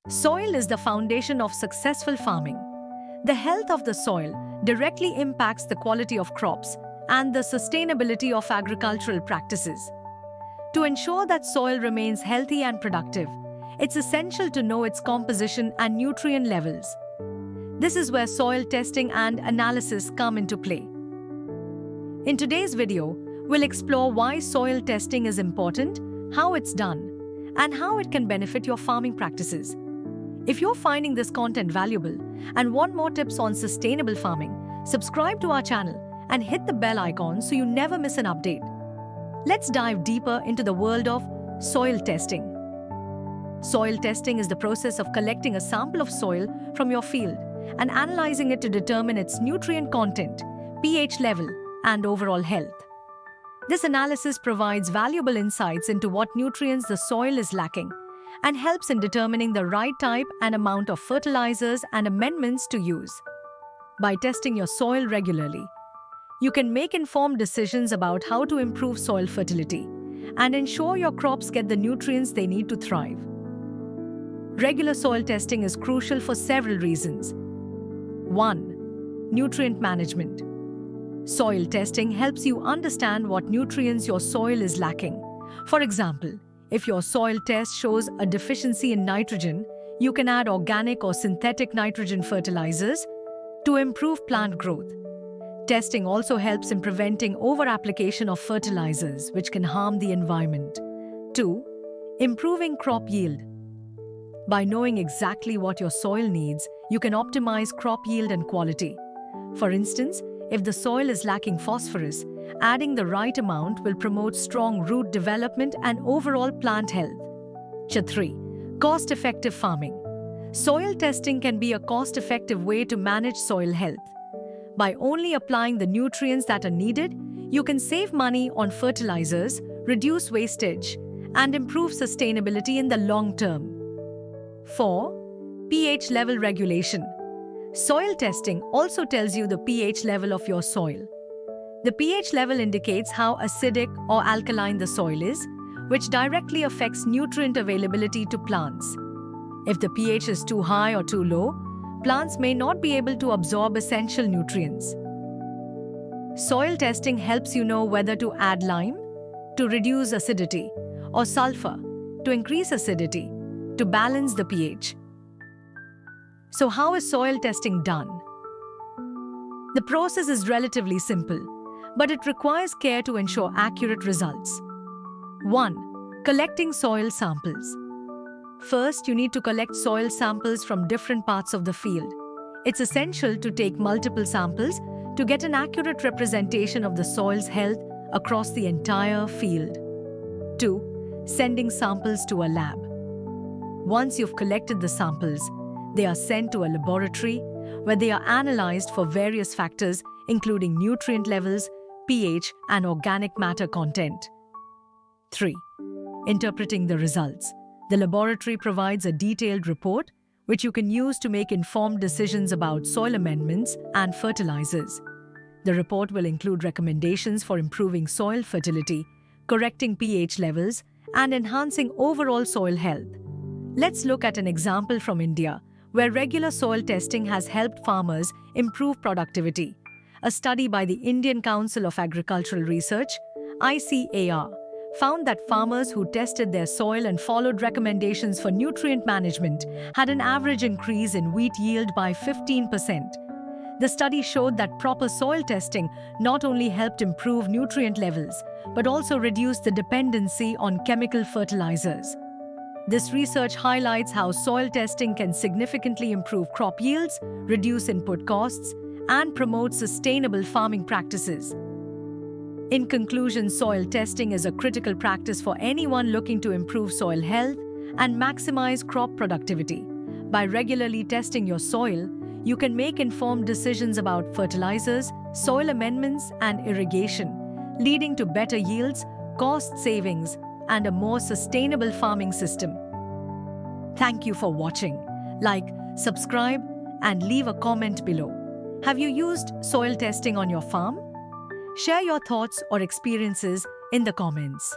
Soil is the foundation of successful farming. The health of the soil directly impacts the quality of crops and the sustainability of agricultural practices. To ensure that soil remains healthy and productive, it's essential to know its composition and nutrient levels. This is where soil testing and analysis come into play. In today's video, we'll explore why soil testing is important, how it's done, and how it can benefit your farming practices. If you're finding this content valuable and want more tips on sustainable farming, subscribe to our channel and hit the bell icon so you never miss an update. Let's dive deeper into the world of soil testing. Soil testing is the process of collecting a sample of soil from your field and analyzing it to determine its nutrient content, pH level, and overall health. This analysis provides valuable insights into what nutrients the soil is lacking and helps in determining the right type and amount of fertilizers and amendments to use. By testing your soil regularly, you can make informed decisions about how to improve soil fertility and ensure your crops get the nutrients they need to thrive. Regular soil testing is crucial for several reasons. 1. Nutrient management. Soil testing helps you understand what nutrients your soil is lacking. For example, if your soil test shows a deficiency in nitrogen, you can add organic or synthetic nitrogen fertilizers to improve plant growth. Testing also helps in preventing over-application of fertilizers, which can harm the environment. 2. Improving crop yield. By knowing exactly what your soil needs, you can optimize crop yield and quality. For instance, if the soil is lacking phosphorus, adding the right amount will promote strong root development and overall plant health. 3. Cost-effective farming. Soil testing can be a cost-effective way to manage soil health. By only applying the nutrients that are needed, you can save money on fertilizers, reduce wastage, and improve sustainability in the long term. 4. pH level regulation. Soil testing also tells you the pH level of your soil. The pH level indicates how acidic or alkaline the soil is, which directly affects nutrient availability to plants. If the pH is too high or too low, plants may not be able to absorb essential nutrients. Soil testing helps you know whether to add lime to reduce acidity or sulfur to increase acidity to balance the pH. So how is soil testing done? The process is relatively simple, but it requires care to ensure accurate results. 1. Collecting soil samples. First, you need to collect soil samples from different parts of the field. It's essential to take multiple samples to get an accurate representation of the soil's health across the entire field. 2. Sending samples to a lab. Once you've collected the samples, they are sent to a laboratory where they are analyzed for various factors including nutrient levels, pH, and organic matter content. 3. Interpreting the results. The laboratory provides a detailed report which you can use to make informed decisions about soil amendments and fertilizers. The report will include recommendations for improving soil fertility, correcting pH levels, and enhancing overall soil health. Let's look at an example from India, where regular soil testing has helped farmers improve productivity. A study by the Indian Council of Agricultural Research, ICAR, found that farmers who tested their soil and followed recommendations for nutrient management had an average increase in wheat yield by 15%. The study showed that proper soil testing not only helped improve nutrient levels, but also reduced the dependency on chemical fertilizers. This research highlights how soil testing can significantly improve crop yields, reduce input costs, and promote sustainable farming practices. In conclusion, soil testing is a critical practice for anyone looking to improve soil health and maximize crop productivity. By regularly testing your soil, you can make informed decisions about fertilizers, soil amendments, and irrigation, leading to better yields, cost savings, and a more sustainable farming system. Thank you for watching. Like, subscribe, and leave a comment below. Have you used soil testing on your farm? Share your thoughts or experiences in the comments.